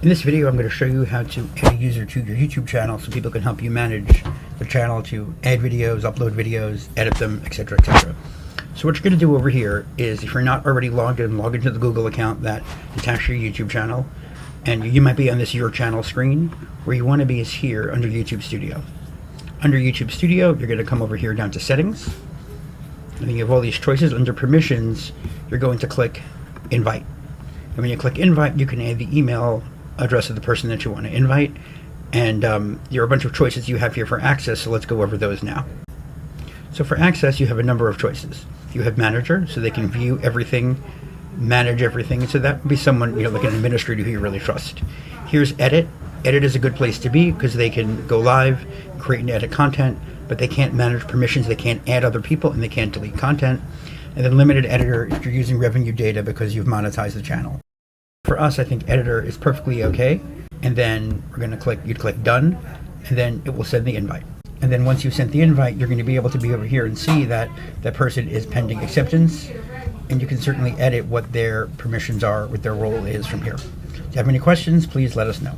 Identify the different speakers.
Speaker 1: In this video, I'm going to show you how to add a user to your YouTube channel so people can help you manage the channel to add videos, upload videos, edit them, etc., etc. So what you're going to do over here is, if you're not already logged in, log into the Google account that attached to your YouTube channel, and you might be on this Your Channel screen. Where you want to be is here under YouTube Studio. Under YouTube Studio, you're going to come over here down to Settings, and then you have all these choices. Under Permissions, you're going to click Invite. And when you click Invite, you can add the email address of the person that you want to invite, and there are a bunch of choices you have here for access, so let's go over those now. So for access, you have a number of choices. You have Manager, so they can view everything, manage everything, so that would be someone, like an administrator who you really trust. Here's Edit. Edit is a good place to be because they can go live, create and edit content, but they can't manage permissions, they can't add other people, and they can't delete content. And then Limited Editor if you're using revenue data because you've monetized the channel. For us, I think Editor is perfectly okay. And then we're going to you'd click Done, and then it will send the invite. And then once you've sent the invite, you're going to be able to be over here and see that that person is pending acceptance, and you can certainly edit what their permissions are, what their role is from here. If you have any questions, please let us know.